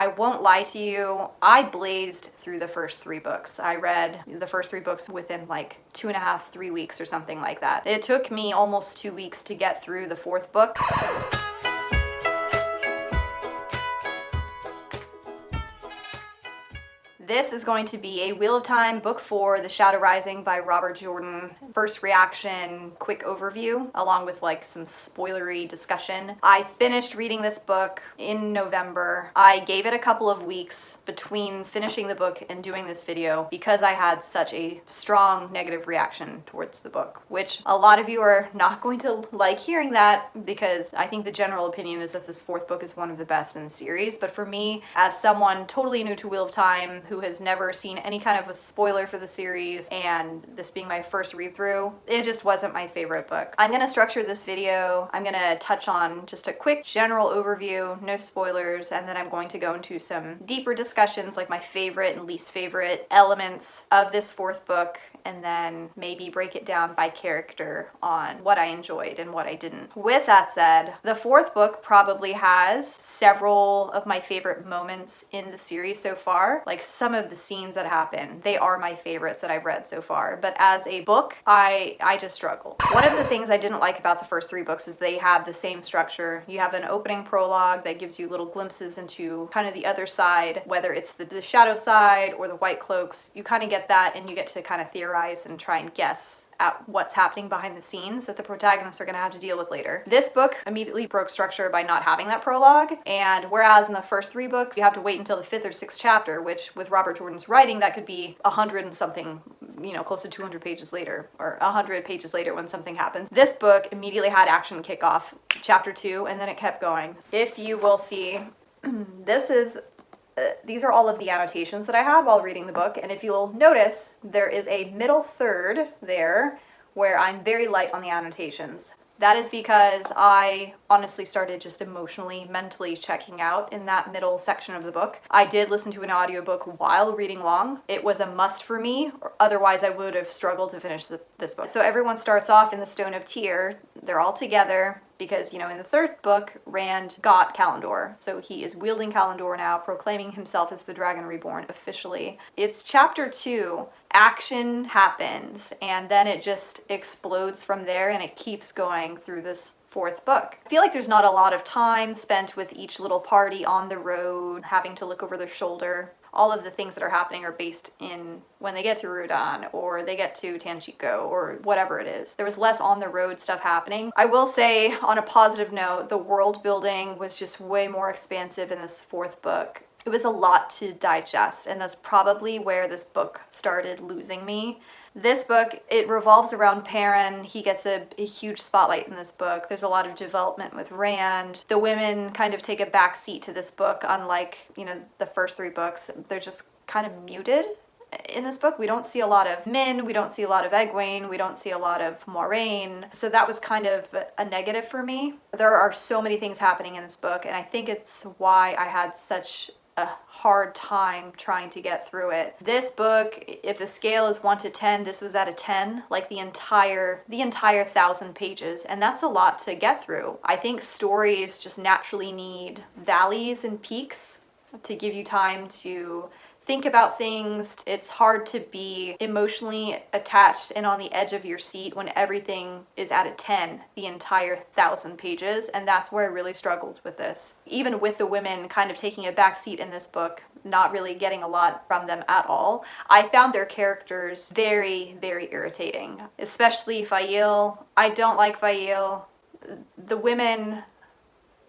I won't lie to you, I blazed through the first 3 books. I read the first 3 books within like 2.5, 3 weeks or something like that. It took me almost 2 weeks to get through the 4th book. This is going to be a Wheel of Time, Book 4, The Shadow Rising by Robert Jordan. First reaction, quick overview, along with like some spoilery discussion. I finished reading this book in November. I gave it a couple of weeks between finishing the book and doing this video because I had such a strong negative reaction towards the book, which a lot of you are not going to like hearing that because I think the general opinion is that this 4th book is one of the best in the series. But for me, as someone totally new to Wheel of Time who has never seen any kind of a spoiler for the series, and this being my first read-through, it just wasn't my favorite book. I'm gonna structure this video, I'm gonna touch on just a quick general overview, no spoilers, and then I'm going to go into some deeper discussions like my favorite and least favorite elements of this 4th book, and then maybe break it down by character on what I enjoyed and what I didn't. With that said, the 4th book probably has several of my favorite moments in the series so far. Like some of the scenes that happen, they are my favorites that I've read so far. But as a book, I just struggle. One of the things I didn't like about the first 3 books is they have the same structure. You have an opening prologue that gives you little glimpses into kind of the other side, whether it's the shadow side or the white cloaks. You kind of get that, and you get to kind of theorize and try and guess at what's happening behind the scenes that the protagonists are going to have to deal with later. This book immediately broke structure by not having that prologue, and whereas in the first 3 books you have to wait until the 5th or 6th chapter, which with Robert Jordan's writing that could be 100 and something, you know, close to 200 pages later, or 100 pages later when something happens. This book immediately had action kick off, chapter 2, and then it kept going. If you will see, these are all of the annotations that I had while reading the book, and if you'll notice, there is a middle third there where I'm very light on the annotations. That is because I honestly started just emotionally, mentally checking out in that middle section of the book. I did listen to an audiobook while reading along. It was a must for me, otherwise I would have struggled to finish this book. So everyone starts off in the Stone of Tyr. They're all together because, you know, in the 3rd book, Rand got Kalendor. So he is wielding Kalendor now, proclaiming himself as the Dragon Reborn officially. It's chapter 2. Action happens, and then it just explodes from there, and it keeps going through this 4th book. I feel like there's not a lot of time spent with each little party on the road, having to look over their shoulder. All of the things that are happening are based in when they get to Rudan or they get to Tanchico or whatever it is. There was less on the road stuff happening. I will say, on a positive note, the world building was just way more expansive in this 4th book. It was a lot to digest, and that's probably where this book started losing me. This book, it revolves around Perrin. He gets a huge spotlight in this book. There's a lot of development with Rand. The women kind of take a back seat to this book, unlike, you know, the first 3 books. They're just kind of muted in this book. We don't see a lot of Min, we don't see a lot of Egwene, we don't see a lot of Moiraine. So that was kind of a negative for me. There are so many things happening in this book, and I think it's why I had such a hard time trying to get through it. This book, if the scale is 1 to 10, this was at a 10, like the entire 1,000 pages, and that's a lot to get through. I think stories just naturally need valleys and peaks to give you time to think about things. It's hard to be emotionally attached and on the edge of your seat when everything is at a 10 the entire 1,000 pages, and that's where I really struggled with this. Even with the women kind of taking a back seat in this book, not really getting a lot from them at all, I found their characters very, very irritating. Especially Faile. I don't like Faile. The women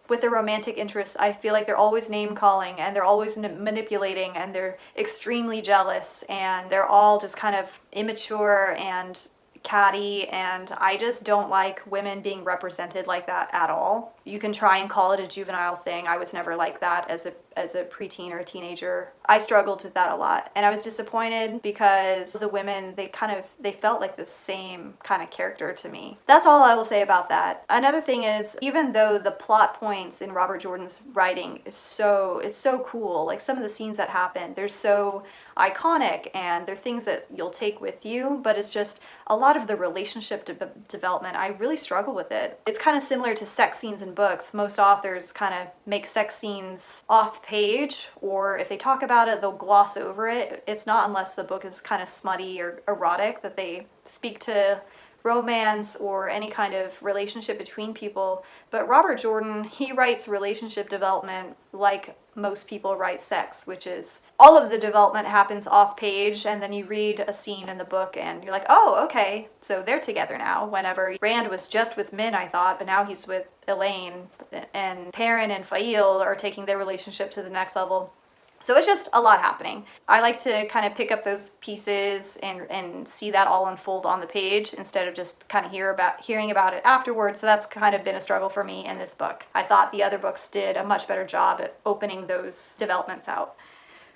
with their romantic interests, I feel like they're always name-calling, and they're always manipulating, and they're extremely jealous, and they're all just kind of immature and catty, and I just don't like women being represented like that at all. You can try and call it a juvenile thing. I was never like that as a preteen or a teenager. I struggled with that a lot, and I was disappointed because the women, they felt like the same kind of character to me. That's all I will say about that. Another thing is, even though the plot points in Robert Jordan's writing is it's so cool, like some of the scenes that happen, they're so iconic and they're things that you'll take with you, but it's just a lot of the relationship development, I really struggle with it. It's kind of similar to sex scenes in in books, most authors kind of make sex scenes off page, or if they talk about it, they'll gloss over it. It's not unless the book is kind of smutty or erotic that they speak to romance or any kind of relationship between people. But Robert Jordan, he writes relationship development like most people write sex, which is all of the development happens off page, and then you read a scene in the book and you're like, oh, okay, so they're together now. Whenever Rand was just with Min, I thought, but now he's with Elaine, and Perrin and Faile are taking their relationship to the next level. So it's just a lot happening. I like to kind of pick up those pieces and see that all unfold on the page instead of just kind of hearing about it afterwards. So that's kind of been a struggle for me in this book. I thought the other books did a much better job at opening those developments out.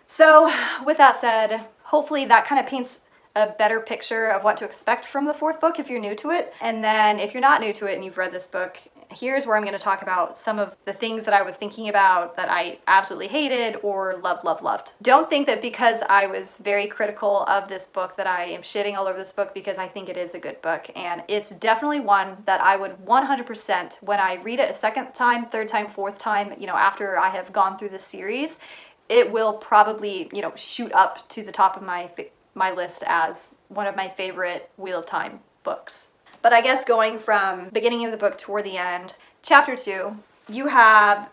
So with that said, hopefully that kind of paints a better picture of what to expect from the fourth book if you're new to it. And then if you're not new to it and you've read this book, here's where I'm going to talk about some of the things that I was thinking about that I absolutely hated or loved. Don't think that because I was very critical of this book that I am shitting all over this book, because I think it is a good book. And it's definitely one that I would 100%, when I read it a second time, third time, fourth time, after I have gone through this series, it will probably, shoot up to the top of my list as one of my favorite Wheel of Time books. But I guess going from beginning of the book toward the end, chapter 2, you have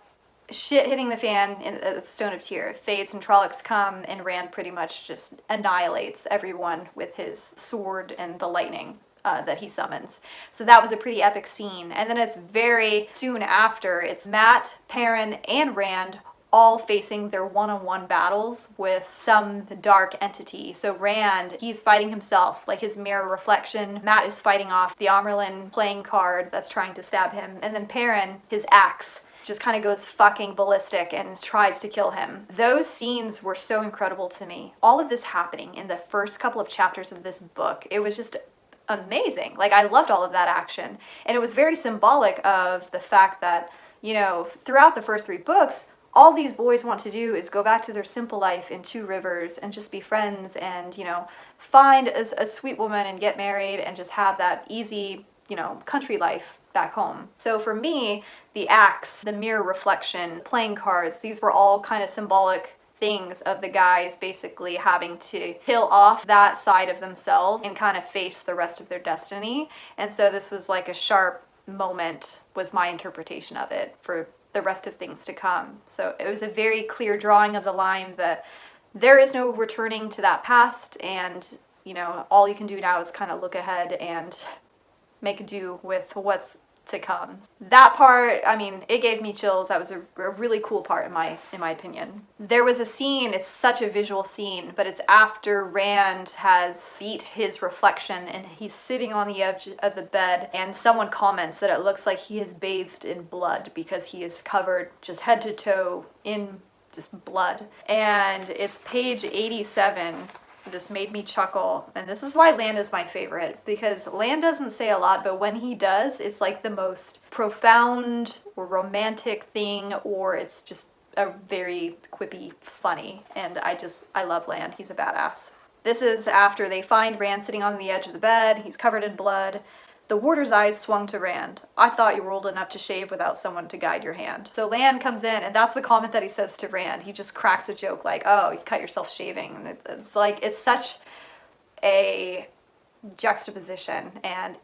shit hitting the fan in the Stone of Tear. Fates and Trollocs come, and Rand pretty much just annihilates everyone with his sword and the lightning that he summons. So that was a pretty epic scene. And then it's very soon after, it's Mat, Perrin, and Rand all facing their one-on-one battles with some dark entity. So Rand, he's fighting himself, like his mirror reflection. Mat is fighting off the Amerlin playing card that's trying to stab him. And then Perrin, his axe, just kind of goes fucking ballistic and tries to kill him. Those scenes were so incredible to me. All of this happening in the first couple of chapters of this book, it was just amazing. Like, I loved all of that action. And it was very symbolic of the fact that, throughout the first 3 books, all these boys want to do is go back to their simple life in 2 Rivers and just be friends and, find a sweet woman and get married and just have that easy, country life back home. So for me, the axe, the mirror reflection, playing cards, these were all kind of symbolic things of the guys basically having to kill off that side of themselves and kind of face the rest of their destiny. And so this was like a sharp moment, was my interpretation of it, for the rest of things to come. So it was a very clear drawing of the line that there is no returning to that past, and all you can do now is kind of look ahead and make do with what's to come. That part, it gave me chills. That was a really cool part in my opinion. There was a scene, it's such a visual scene, but it's after Rand has beat his reflection and he's sitting on the edge of the bed, and someone comments that it looks like he is bathed in blood because he is covered just head to toe in just blood. And it's page 87. This made me chuckle, and this is why Land is my favorite, because Land doesn't say a lot, but when he does, it's like the most profound or romantic thing, or it's just a very quippy, funny, and I love Land. He's a badass. This is after they find Rand sitting on the edge of the bed. He's covered in blood. The warder's eyes swung to Rand. I thought you were old enough to shave without someone to guide your hand. So Land comes in, and that's the comment that he says to Rand. He just cracks a joke like, oh, you cut yourself shaving. And it's like, it's such a juxtaposition, and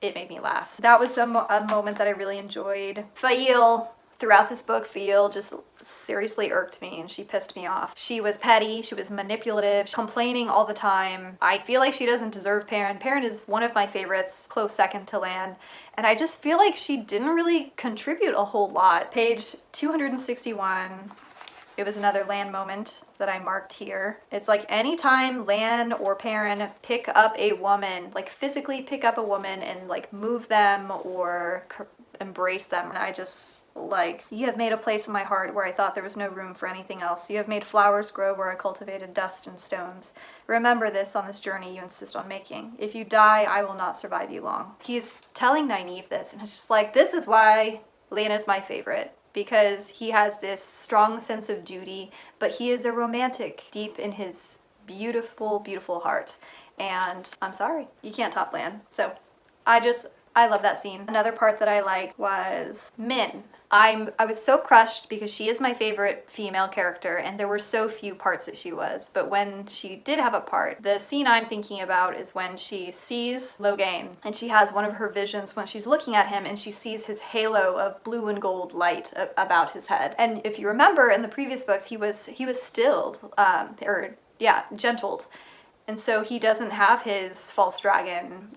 it made me laugh. That was a moment that I really enjoyed. Faile, throughout this book, Faile just seriously irked me, and she pissed me off. She was petty, she was manipulative, complaining all the time. I feel like she doesn't deserve Perrin. Perrin is one of my favorites, close second to Lan, and I just feel like she didn't really contribute a whole lot. Page 261, it was another Lan moment that I marked here. It's like anytime Lan or Perrin pick up a woman, like physically pick up a woman and like move them or embrace them, and I just like, you have made a place in my heart where I thought there was no room for anything else. You have made flowers grow where I cultivated dust and stones. Remember this on this journey you insist on making. If you die, I will not survive you long. He's telling Nynaeve this, and it's just like, this is why Lena's my favorite, because he has this strong sense of duty, but he is a romantic deep in his beautiful, beautiful heart. And I'm sorry, you can't top Lan. So I I love that scene. Another part that I liked was Min. I was so crushed because she is my favorite female character and there were so few parts that she was. But when she did have a part, the scene I'm thinking about is when she sees Logain and she has one of her visions when she's looking at him and she sees his halo of blue and gold light about his head. And if you remember in the previous books, he was stilled, gentled. And so he doesn't have his false dragon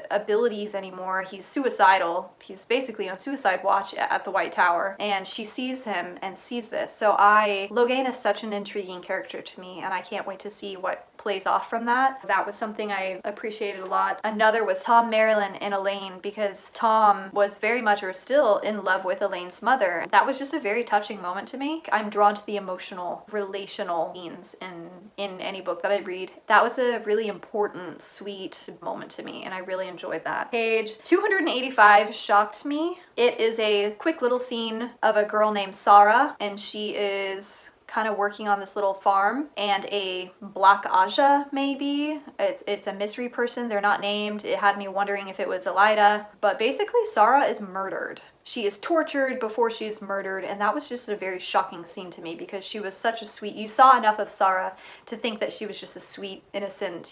abilities anymore. He's suicidal. He's basically on suicide watch at the White Tower. And she sees him and sees this. So Logain is such an intriguing character to me, and I can't wait to see what plays off from that. That was something I appreciated a lot. Another was Tom Marilyn and Elaine, because Tom was very much or still in love with Elaine's mother. That was just a very touching moment to me. I'm drawn to the emotional, relational scenes in any book that I read. That was a really important, sweet moment to me, and I really enjoyed that. Page 285 shocked me. It is a quick little scene of a girl named Sarah, and she is kind of working on this little farm, and a Black Aja, maybe. It's a mystery person. They're not named. It had me wondering if it was Elida. But basically, Sarah is murdered. She is tortured before she's murdered, and that was just a very shocking scene to me because she was such a sweet... You saw enough of Sarah to think that she was just a sweet, innocent,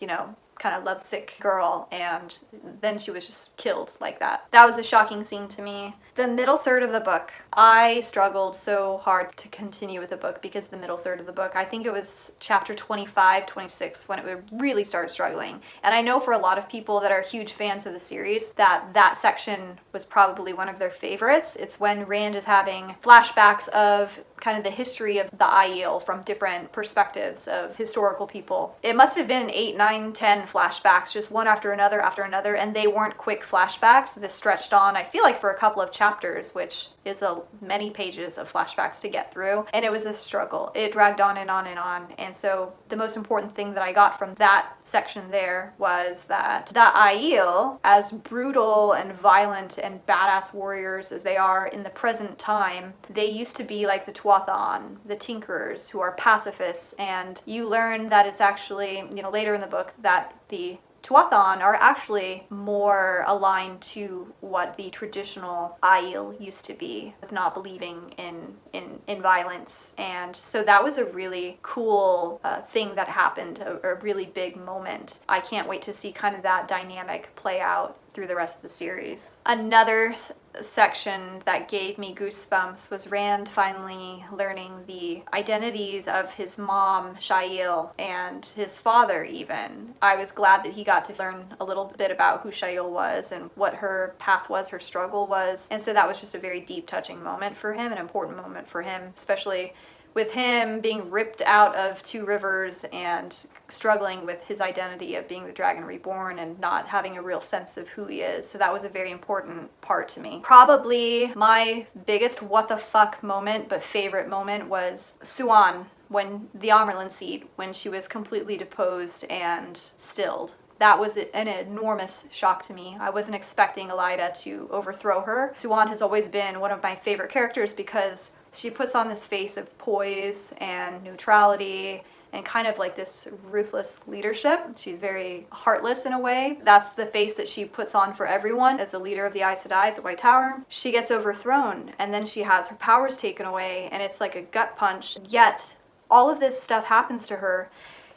kind of lovesick girl, and then she was just killed like that. That was a shocking scene to me. The middle third of the book, I struggled so hard to continue with the book because the middle third of the book, I think it was chapter 25, 26 when it really started struggling. And I know for a lot of people that are huge fans of the series that section was probably one of their favorites. It's when Rand is having flashbacks of kind of the history of the Aiel from different perspectives of historical people. It must have been 8, 9, 10 flashbacks, just one after another, and they weren't quick flashbacks. This stretched on, I feel like, for a couple of chapters, which is many pages of flashbacks to get through, and it was a struggle. It dragged on and on and on, and so the most important thing that I got from that section there was that the Aiel, as brutal and violent and badass warriors as they are in the present time, they used to be like the Tuathan, the Tinkerers, who are pacifists, and you learn that it's actually, later in the book, that the Tuathan are actually more aligned to what the traditional Aiel used to be, with not believing in violence. And so that was a really cool thing that happened, a really big moment. I can't wait to see kind of that dynamic play out through the rest of the series. Another section that gave me goosebumps was Rand finally learning the identities of his mom, Shail, and his father even. I was glad that he got to learn a little bit about who Shail was and what her path was, her struggle was. And so that was just a very deep, touching moment for him, an important moment for him, especially with him being ripped out of Two Rivers and struggling with his identity of being the Dragon Reborn and not having a real sense of who he is. So that was a very important part to me. Probably my biggest what the fuck moment, but favorite moment, was Suan, when the Amerlin seat, when she was completely deposed and stilled. That was an enormous shock to me. I wasn't expecting Elida to overthrow her. Suan has always been one of my favorite characters because she puts on this face of poise and neutrality and kind of like this ruthless leadership. She's very heartless in a way. That's the face that she puts on for everyone as the leader of the Aes Sedai at the White Tower. She gets overthrown, and then she has her powers taken away, and it's like a gut punch. Yet, all of this stuff happens to her.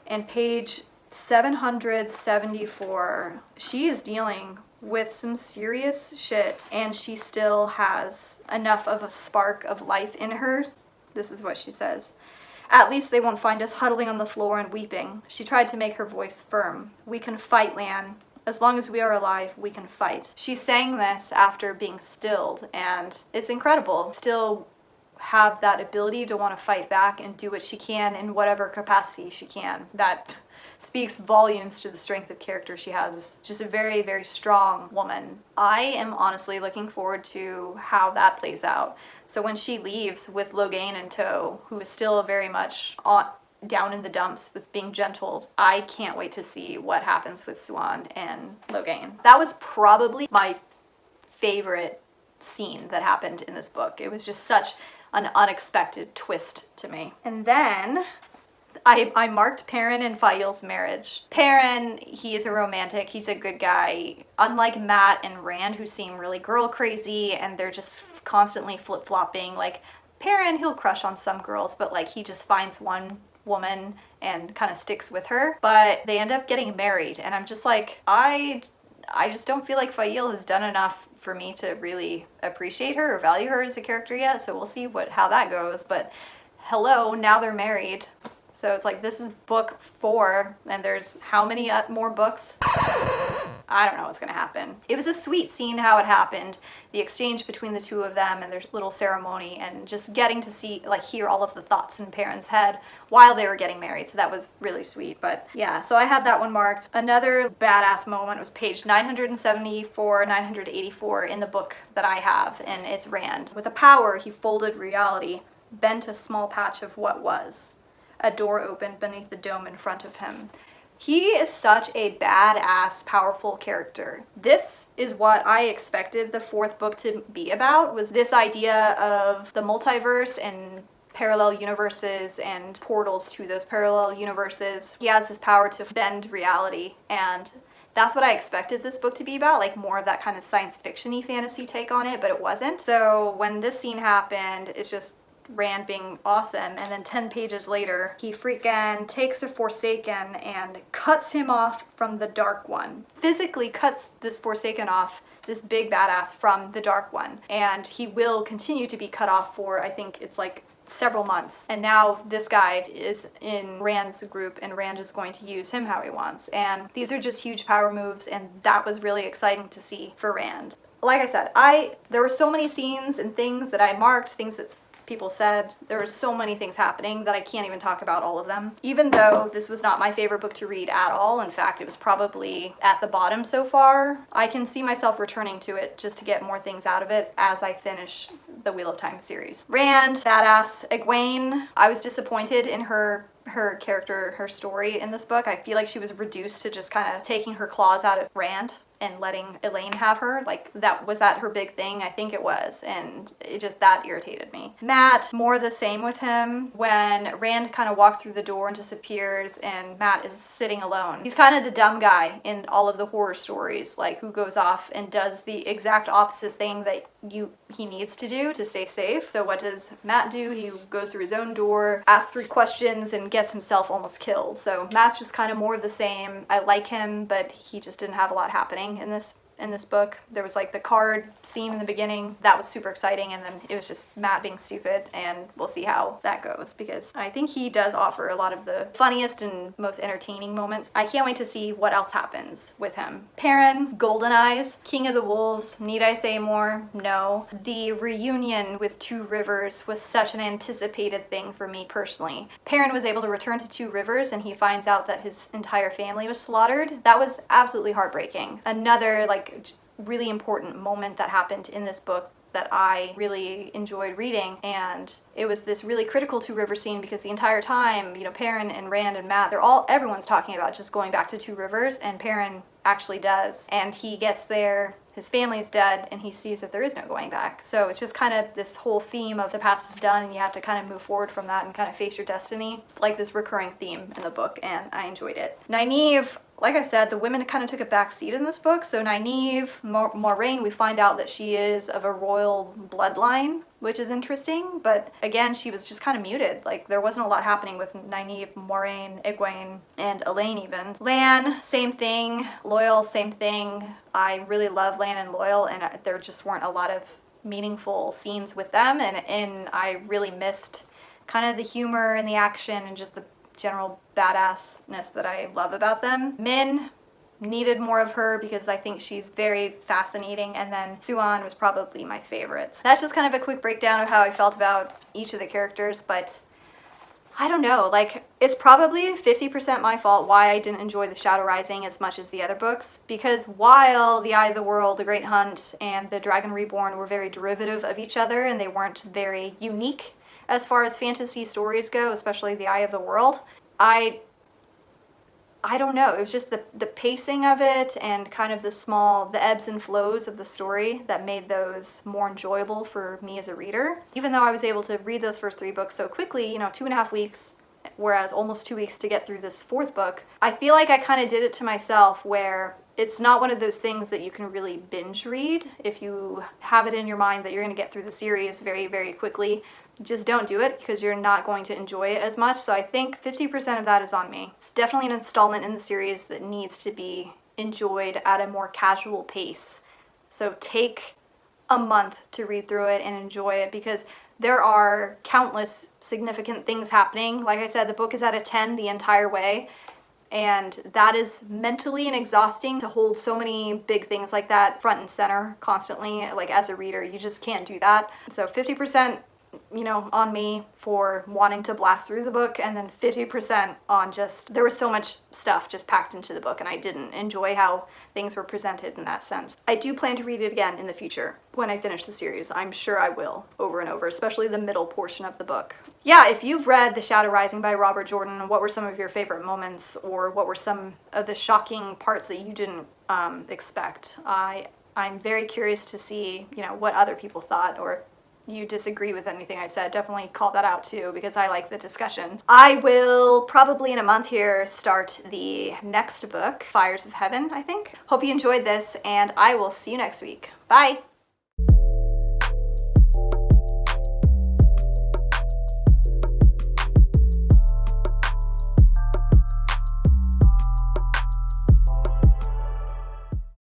And page 774, she is dealing with some serious shit, and she still has enough of a spark of life in her. This is what she says. At least they won't find us huddling on the floor and weeping. She tried to make her voice firm. We can fight, Lan. As long as we are alive, we can fight. She sang this after being stilled, and it's incredible. Still have that ability to want to fight back and do what she can in whatever capacity she can. That speaks volumes to the strength of character she has. Is just a very, very strong woman. I am honestly looking forward to how that plays out. So when she leaves with Logain in tow, who is still very much down in the dumps with being gentled, I can't wait to see what happens with Suan and Logain. That was probably my favorite scene that happened in this book. It was just such an unexpected twist to me. And then I marked Perrin and Faile's marriage. Perrin, he is a romantic, he's a good guy. Unlike Matt and Rand, who seem really girl crazy and they're just constantly flip-flopping. Like, Perrin, he'll crush on some girls, but like he just finds one woman and kind of sticks with her. But they end up getting married, and I'm just like, I just don't feel like Faile has done enough for me to really appreciate her or value her as a character yet, so we'll see how that goes. But hello, now they're married. So it's like, this is book 4, and there's how many more books? I don't know what's gonna happen. It was a sweet scene how it happened, the exchange between the two of them and their little ceremony, and just getting to see, like, hear all of the thoughts in Perrin's head while they were getting married. So that was really sweet. But yeah, so I had that one marked. Another badass moment was page 974, 984 in the book that I have, and it's Rand. With a power, he folded reality, bent a small patch of what was. A door opened beneath the dome in front of him. He is such a badass, powerful character. This is what I expected the 4th book to be about, was this idea of the multiverse and parallel universes and portals to those parallel universes. He has this power to bend reality, and that's what I expected this book to be about, like more of that kind of science fiction-y fantasy take on it, but it wasn't. So when this scene happened, it's just Rand being awesome, and then 10 pages later, he freaking takes a Forsaken and cuts him off from the Dark One. Physically cuts this Forsaken off, this big badass, from the Dark One, and he will continue to be cut off for, I think it's like several months. And now this guy is in Rand's group, and Rand is going to use him how he wants. And these are just huge power moves, and that was really exciting to see for Rand. Like I said, there were so many scenes and things that I marked, things that people said. There were so many things happening that I can't even talk about all of them. Even though this was not my favorite book to read at all, in fact, it was probably at the bottom so far, I can see myself returning to it just to get more things out of it as I finish the Wheel of Time series. Rand, badass. Egwene, I was disappointed in her character, her story in this book. I feel like she was reduced to just kind of taking her claws out of Rand and letting Elaine have her. Like, was that her big thing? I think it was, and that irritated me. Matt, more the same with him. When Rand kind of walks through the door and disappears and Matt is sitting alone, he's kind of the dumb guy in all of the horror stories, like, who goes off and does the exact opposite thing that he needs to do to stay safe. So what does Matt do? He goes through his own door, asks 3 questions, and gets himself almost killed. So Matt's just kind of more of the same. I like him, but he just didn't have a lot happening in this book. There was like the card scene in the beginning that was super exciting, and then it was just Matt being stupid, and we'll see how that goes, because I think he does offer a lot of the funniest and most entertaining moments. I can't wait to see what else happens with him. Perrin, Golden Eyes, King of the Wolves, need I say more? No. The reunion with Two Rivers was such an anticipated thing for me personally. Perrin was able to return to Two Rivers, and he finds out that his entire family was slaughtered. That was absolutely heartbreaking. Another like really important moment that happened in this book that I really enjoyed reading, and it was this really critical Two Rivers scene, because the entire time, you know, Perrin and Rand and Matt, everyone's talking about just going back to Two Rivers, and Perrin actually does, and he gets there, his family's dead, and he sees that there is no going back. So it's just kind of this whole theme of the past is done, and you have to kind of move forward from that and kind of face your destiny. It's like this recurring theme in the book, and I enjoyed it. Nynaeve, like I said, the women kind of took a back seat in this book. So Nynaeve, Moiraine, we find out that she is of a royal bloodline, which is interesting, but again, she was just kind of muted. Like, there wasn't a lot happening with Nynaeve, Moiraine, Egwene, and Elaine even. Lan, same thing. Loyal, same thing. I really love Lan and Loyal, and there just weren't a lot of meaningful scenes with them, and I really missed kind of the humor and the action and just the general badassness that I love about them. Min, needed more of her because I think she's very fascinating, and then Suan was probably my favorite. That's just kind of a quick breakdown of how I felt about each of the characters, but I don't know, like, it's probably 50% my fault why I didn't enjoy The Shadow Rising as much as the other books, because while The Eye of the World, The Great Hunt, and The Dragon Reborn were very derivative of each other, and they weren't very unique as far as fantasy stories go, especially The Eye of the World, I don't know, it was just the pacing of it and kind of the ebbs and flows of the story that made those more enjoyable for me as a reader. Even though I was able to read those first 3 books so quickly, you know, 2.5 weeks, whereas almost 2 weeks to get through this fourth book. I feel like I kind of did it to myself, where it's not one of those things that you can really binge read. If you have it in your mind that you're going to get through the series very, very quickly, just don't do it, because you're not going to enjoy it as much. So I think 50% of that is on me. It's definitely an installment in the series that needs to be enjoyed at a more casual pace. So take a month to read through it and enjoy it, because there are countless significant things happening. Like I said, the book is at a 10 the entire way, and that is mentally and exhausting to hold so many big things like that front and center constantly. Like, as a reader, you just can't do that. So 50%, you know, on me for wanting to blast through the book, and then 50% on just, there was so much stuff just packed into the book and I didn't enjoy how things were presented in that sense. I do plan to read it again in the future when I finish the series. I'm sure I will, over and over, especially the middle portion of the book. Yeah, if you've read The Shadow Rising by Robert Jordan, what were some of your favorite moments, or what were some of the shocking parts that you didn't expect? I'm very curious to see, you know, what other people thought, or you disagree with anything I said, definitely call that out too, because I like the discussion. I will probably in a month here start the next book, Fires of Heaven, I think. Hope you enjoyed this, and I will see you next week. Bye!